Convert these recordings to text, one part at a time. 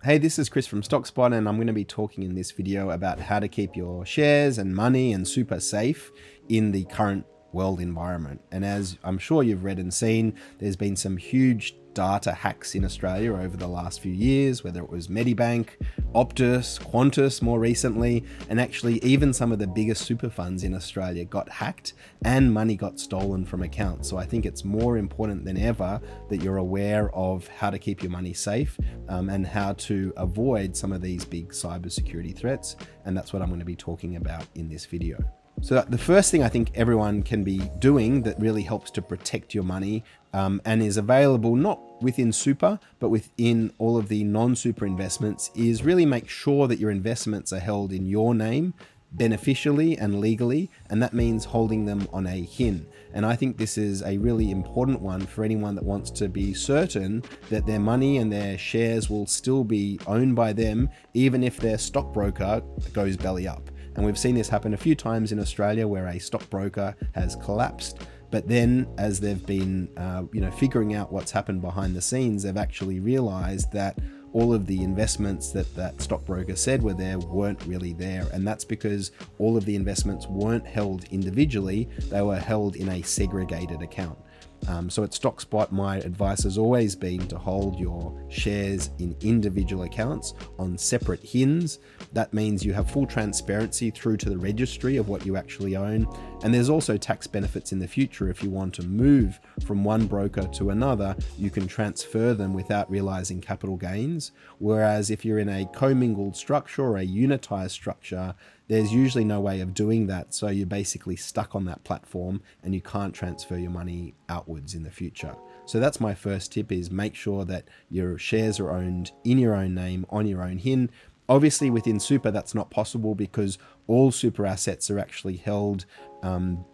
Hey, this is Chris from Stockspot, and I'm going to be talking in this video about how to keep your shares and money and super safe in the current world environment. And as I'm sure you've read and seen, there's been some huge data hacks in Australia over the last few years, whether it was Medibank, Optus, Qantas more recently, and actually even some of the biggest super funds in Australia got hacked and money got stolen from accounts. So I think it's more important than ever that you're aware of how to keep your money safe and how to avoid some of these big cybersecurity threats. And that's what I'm going to be talking about in this video. So the first thing I think everyone can be doing that really helps to protect your money and is available not within super, but within all of the non-super investments is really make sure that your investments are held in your name beneficially and legally, and that means holding them on a HIN. And I think this is a really important one for anyone that wants to be certain that their money and their shares will still be owned by them, even if their stockbroker goes belly up. And we've seen this happen a few times in Australia where a stockbroker has collapsed. But then as they've been figuring out what's happened behind the scenes, they've actually realized that all of the investments that stockbroker said were there weren't really there. And that's because all of the investments weren't held individually, they were held in a segregated account. So at Stockspot, my advice has always been to hold your shares in individual accounts on separate HINs. That means you have full transparency through to the registry of what you actually own. And there's also tax benefits in the future. If you want to move from one broker to another, you can transfer them without realizing capital gains. Whereas if you're in a commingled structure or a unitized structure, there's usually no way of doing that. So you're basically stuck on that platform and you can't transfer your money outwards in the future. So that's my first tip, is make sure that your shares are owned in your own name on your own HIN. Obviously within super, that's not possible because all super assets are actually held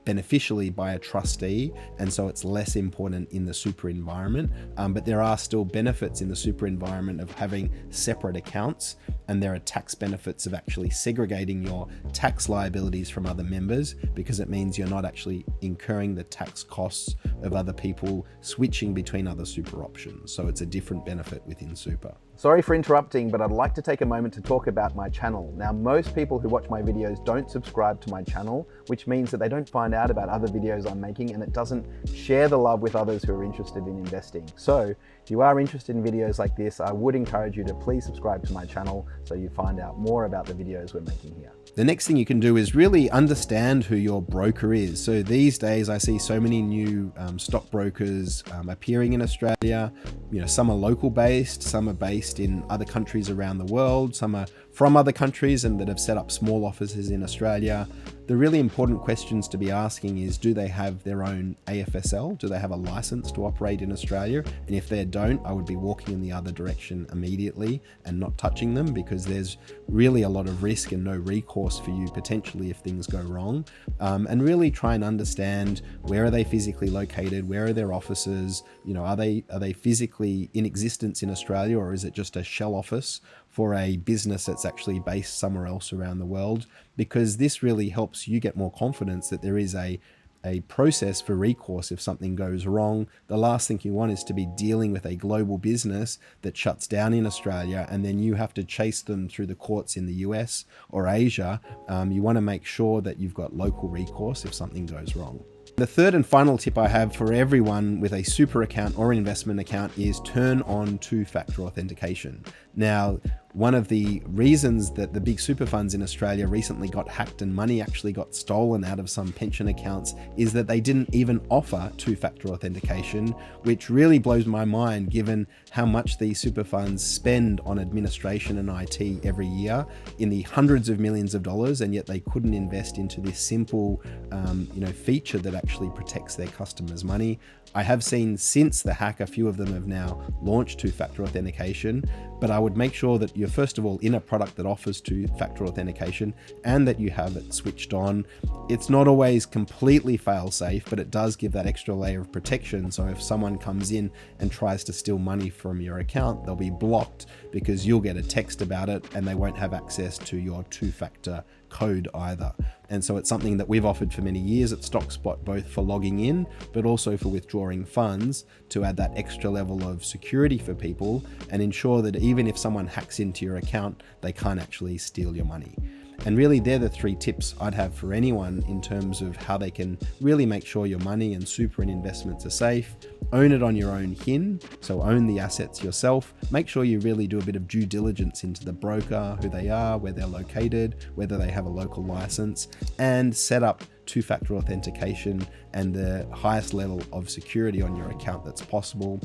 beneficially by a trustee, and so it's less important in the super environment. But there are still benefits in the super environment of having separate accounts, and there are tax benefits of actually segregating your tax liabilities from other members, because it means you're not actually incurring the tax costs of other people switching between other super options. So it's a different benefit within super. Sorry for interrupting, but I'd like to take a moment to talk about my channel. Now, most people who watch my videos don't subscribe to my channel, which means that they don't find out about other videos I'm making, and it doesn't share the love with others who are interested in investing. So if you are interested in videos like this, I would encourage you to please subscribe to my channel so you find out more about the videos we're making here. The next thing you can do is really understand who your broker is. So these days I see so many new stockbrokers appearing in Australia. Some are local based, some are based in other countries around the world, some are from other countries and that have set up small offices in Australia. The really important questions to be asking is, do they have their own AFSL? Do they have a license to operate in Australia? And if they don't, I would be walking in the other direction immediately and not touching them, because there's really a lot of risk and no recourse for you potentially if things go wrong. And really try and understand, where are they physically located? Where are their offices? Are they physically in existence in Australia, or is it just a shell office for a business that's actually based somewhere else around the world? Because this really helps you get more confidence that there is a process for recourse if something goes wrong. The last thing you want is to be dealing with a global business that shuts down in Australia and then you have to chase them through the courts in the US or Asia. You want to make sure that you've got local recourse if something goes wrong. The third and final tip I have for everyone with a super account or investment account is turn on two-factor authentication. Now, one of the reasons that the big super funds in Australia recently got hacked and money actually got stolen out of some pension accounts is that they didn't even offer two-factor authentication, which really blows my mind given how much these super funds spend on administration and IT every year in the hundreds of millions of dollars, and yet they couldn't invest into this simple feature that actually protects their customers' money. I have seen since the hack, a few of them have now launched two-factor authentication, but I would make sure that you're first of all in a product that offers two-factor authentication and that you have it switched on. It's not always completely fail-safe, but it does give that extra layer of protection. So if someone comes in and tries to steal money from your account, they'll be blocked because you'll get a text about it and they won't have access to your two-factor code either. And so it's something that we've offered for many years at Stockspot, both for logging in, but also for withdrawing funds, to add that extra level of security for people and ensure that even if someone hacks into your account, they can't actually steal your money. And really, they're the 3 tips I'd have for anyone in terms of how they can really make sure your money and super and investments are safe. Own it on your own HIN, so own the assets yourself. Make sure you really do a bit of due diligence into the broker, who they are, where they're located, whether they have a local license, and set up 2-factor authentication and the highest level of security on your account that's possible.